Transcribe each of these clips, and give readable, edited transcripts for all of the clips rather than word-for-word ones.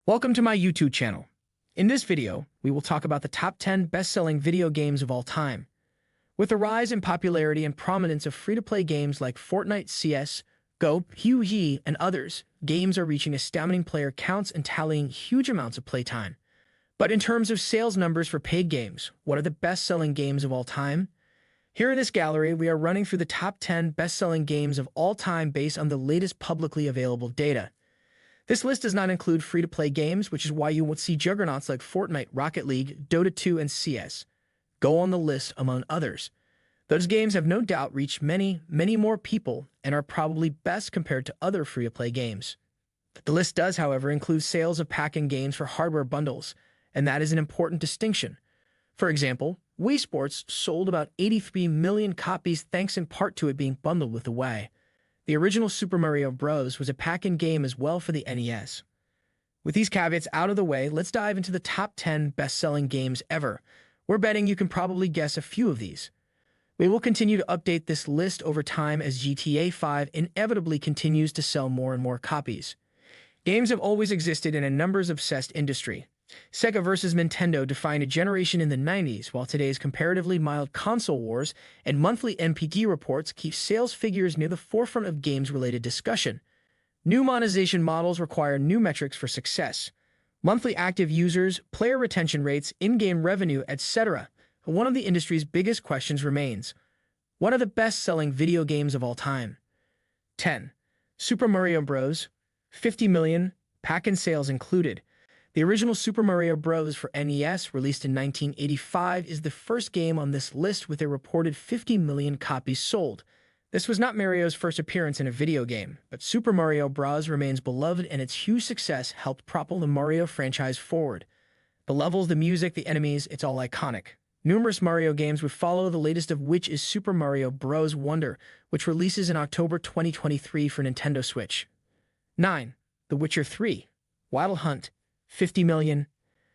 Welcome to my YouTube channel. In this video, we will talk about the top 10 best-selling video games of all time. With the rise in popularity and prominence of free-to-play games like Fortnite, CS, Go, PUBG, and others, games are reaching astounding player counts and tallying huge amounts of playtime. But in terms of sales numbers for paid games, what are the best-selling games of all time? Here in this gallery, we are running through the top 10 best-selling games of all time based on the latest publicly available data. This list does not include free-to-play games, which is why you won't see juggernauts like Fortnite, Rocket League, Dota 2, and CS go on the list among others. Those games have no doubt reached many, many more people and are probably best compared to other free-to-play games. The list does, however, include sales of pack-in games for hardware bundles, and that is an important distinction. For example, Wii Sports sold about 83 million copies thanks in part to it being bundled with the Wii. The original Super Mario Bros. Was a pack-in game as well for the NES. With these caveats out of the way, let's dive into the top 10 best-selling games ever. We're betting you can probably guess a few of these. We will continue to update this list over time as GTA 5 inevitably continues to sell more and more copies. Games have always existed in a numbers-obsessed industry. Sega versus Nintendo defined a generation in the 90s, while today's comparatively mild console wars and monthly NPD reports keep sales figures near the forefront of games-related discussion. New monetization models require new metrics for success. Monthly active users, player retention rates, in-game revenue, etc. One of the industry's biggest questions remains: what are the best-selling video games of all time? 10. Super Mario Bros. 50 million, pack-in sales included. The original Super Mario Bros. For NES, released in 1985, is the first game on this list with a reported 50 million copies sold. This was not Mario's first appearance in a video game, but Super Mario Bros. Remains beloved and its huge success helped propel the Mario franchise forward. The levels, the music, the enemies, it's all iconic. Numerous Mario games would follow, the latest of which is Super Mario Bros. Wonder, which releases in October 2023 for Nintendo Switch. 9. The Witcher 3, Wild Hunt, 50 million.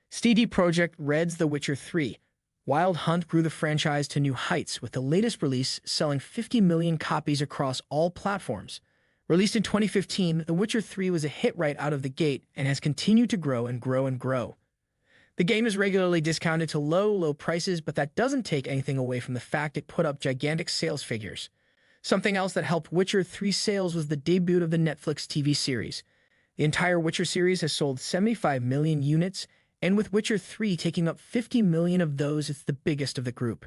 CD Projekt Red's The Witcher 3, Wild Hunt grew the franchise to new heights, with the latest release selling 50 million copies across all platforms. Released in 2015, The Witcher 3 was a hit right out of the gate and has continued to grow and grow and grow. The game is regularly discounted to low prices, but that doesn't take anything away from the fact it put up gigantic sales figures. Something else that helped Witcher 3 sales was the debut of the Netflix TV series. The entire Witcher series has sold 75 million units, and with Witcher 3 taking up 50 million of those, it's the biggest of the group.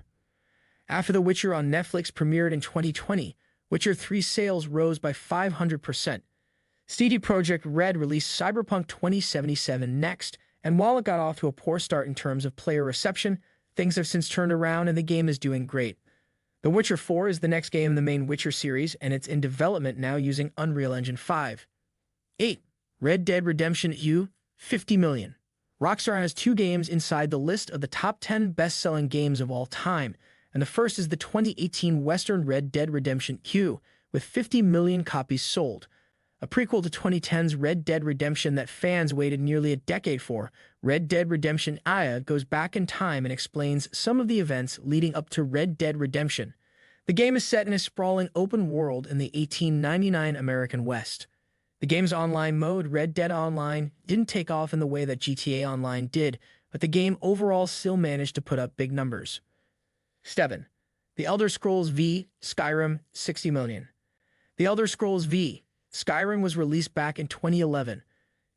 After The Witcher on Netflix premiered in 2020, Witcher 3 sales rose by 500%. CD Projekt Red released Cyberpunk 2077 next, and while it got off to a poor start in terms of player reception, things have since turned around and the game is doing great. The Witcher 4 is the next game in the main Witcher series, and it's in development now using Unreal Engine 5. 8. Red Dead Redemption 2, 50 million. Rockstar has two games inside the list of the top 10 best-selling games of all time, and the first is the 2018 Western Red Dead Redemption 2, with 50 million copies sold. A prequel to 2010's Red Dead Redemption that fans waited nearly a decade for, Red Dead Redemption 𝐤𝐤𝐤 goes back in time and explains some of the events leading up to Red Dead Redemption. The game is set in a sprawling open world in the 1899 American West. The game's online mode, Red Dead Online, didn't take off in the way that GTA Online did, but the game overall still managed to put up big numbers. 7. The Elder Scrolls V, Skyrim, 60 million. The Elder Scrolls V, Skyrim was released back in 2011.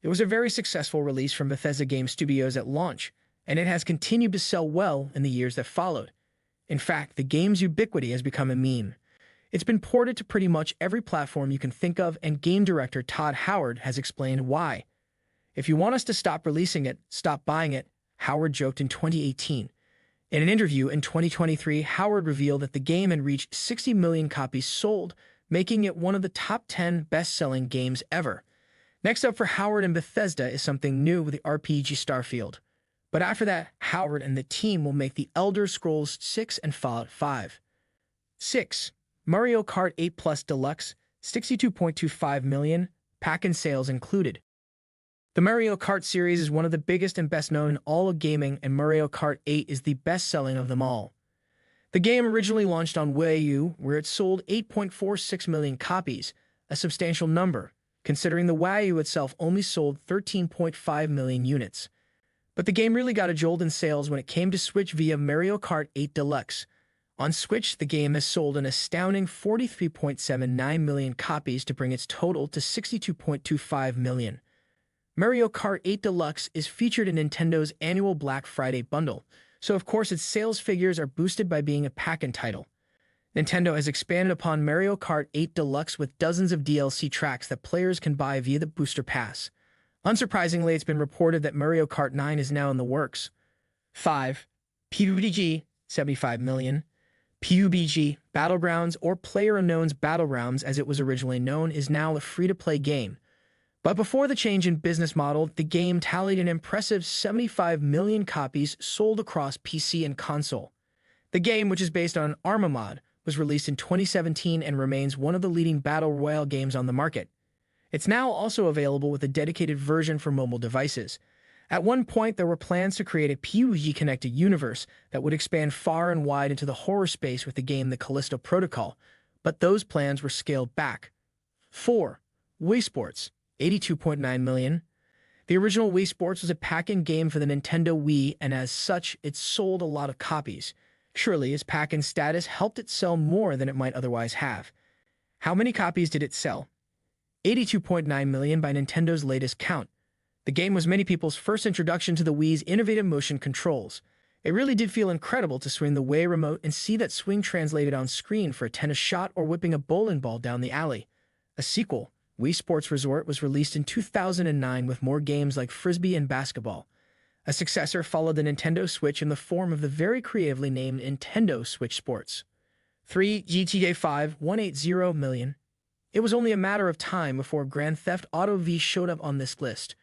It was a very successful release from Bethesda Game Studios at launch, and it has continued to sell well in the years that followed. In fact, the game's ubiquity has become a meme. It's been ported to pretty much every platform you can think of, and game director Todd Howard has explained why. "If you want us to stop releasing it, stop buying it," Howard joked in 2018. In an interview in 2023, Howard revealed that the game had reached 60 million copies sold, making it one of the top 10 best-selling games ever. Next up for Howard and Bethesda is something new with the RPG Starfield. But after that, Howard and the team will make the Elder Scrolls 6 and Fallout 5. 6. Mario Kart 8 Plus Deluxe, 62.25 million, pack-in sales included. The Mario Kart series is one of the biggest and best-known in all of gaming, and Mario Kart 8 is the best-selling of them all. The game originally launched on Wii U, where it sold 8.46 million copies, a substantial number. considering the Wii itself only sold 13.5 million units. But the game really got a jolt in sales when it came to Switch via Mario Kart 8 Deluxe. On Switch, the game has sold an astounding 43.79 million copies to bring its total to 62.25 million. Mario Kart 8 Deluxe is featured in Nintendo's annual Black Friday bundle, so of course its sales figures are boosted by being a pack-in title. Nintendo has expanded upon Mario Kart 8 Deluxe with dozens of DLC tracks that players can buy via the Booster Pass. Unsurprisingly, it's been reported that Mario Kart 9 is now in the works. 5. PUBG, 75 million. PUBG, Battlegrounds, or PlayerUnknown's Battlegrounds as it was originally known, is now a free-to-play game. But before the change in business model, the game tallied an impressive 75 million copies sold across PC and console. The game, which is based on an Arma mod, was released in 2017 and remains one of the leading battle royale games on the market. It's now also available with a dedicated version for mobile devices. At one point, there were plans to create a PUBG-connected universe that would expand far and wide into the horror space with the game The Callisto Protocol, but those plans were scaled back. 4. Wii Sports, 82.9 million. The original Wii Sports was a pack-in game for the Nintendo Wii, and as such, it sold a lot of copies. Surely, its pack-in status helped it sell more than it might otherwise have. How many copies did it sell? 82.9 million by Nintendo's latest count. The game was many people's first introduction to the Wii's innovative motion controls. It really did feel incredible to swing the Wii remote and see that swing translated on screen for a tennis shot or whipping a bowling ball down the alley. A sequel, Wii Sports Resort, was released in 2009 with more games like Frisbee and basketball. A successor followed the Nintendo Switch in the form of the very creatively named Nintendo Switch Sports. 3. GTA 5, 180 million. It was only a matter of time before Grand Theft Auto V showed up on this list.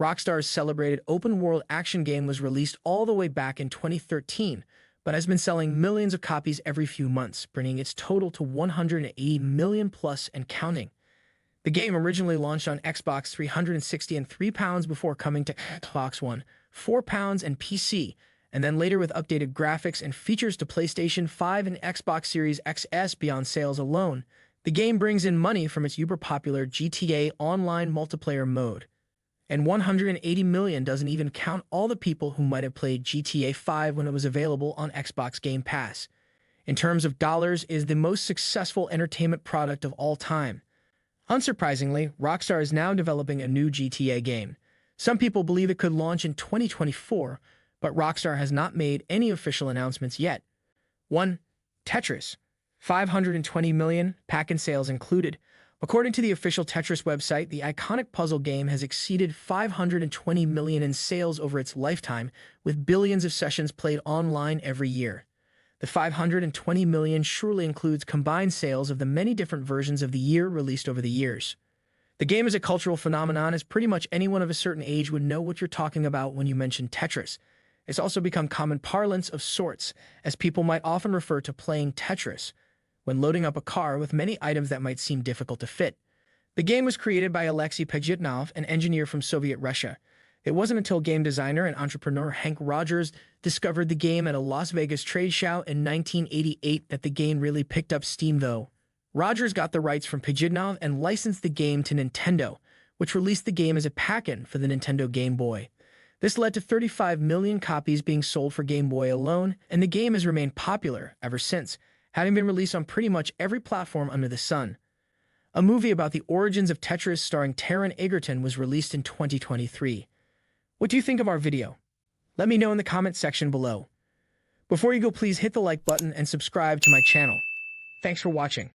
Rockstar's celebrated open-world action game was released all the way back in 2013, but has been selling millions of copies every few months, bringing its total to 180 million plus and counting. The game originally launched on Xbox 360 and £3 before coming to Xbox One, £4 and PC, and then later with updated graphics and features to PlayStation 5 and Xbox Series XS beyond sales alone. The game brings in money from its uber-popular GTA Online multiplayer mode. And 180 million doesn't even count all the people who might have played GTA 5 when it was available on Xbox Game Pass. In terms of dollars, it is the most successful entertainment product of all time. Unsurprisingly, Rockstar is now developing a new GTA game. Some people believe it could launch in 2024, but Rockstar has not made any official announcements yet. 1. Tetris. 520 million, pack-in sales included. According to the official Tetris website, the iconic puzzle game has exceeded 520 million in sales over its lifetime, with billions of sessions played online every year. The 520 million surely includes combined sales of the many different versions of the year released over the years. The game is a cultural phenomenon, as pretty much anyone of a certain age would know what you're talking about when you mention Tetris. It's also become common parlance of sorts, as people might often refer to playing Tetris when loading up a car with many items that might seem difficult to fit. The game was created by 𝐥𝐤𝐤𝐿, an engineer from Soviet Russia. It wasn't until game designer and entrepreneur Hank Rogers discovered the game at a Las Vegas trade show in 1988 that the game really picked up steam, though. Rogers got the rights from 𝐥𝐤𝐤 and licensed the game to Nintendo, which released the game as a pack-in for the Nintendo Game Boy. This led to 35 million copies being sold for Game Boy alone, and the game has remained popular ever since, having been released on pretty much every platform under the sun. A movie about the origins of Tetris starring Taron Egerton was released in 2023. What do you think of our video? Let me know in the comment section below. Before you go, please hit the like button and subscribe to my channel. Thanks for watching.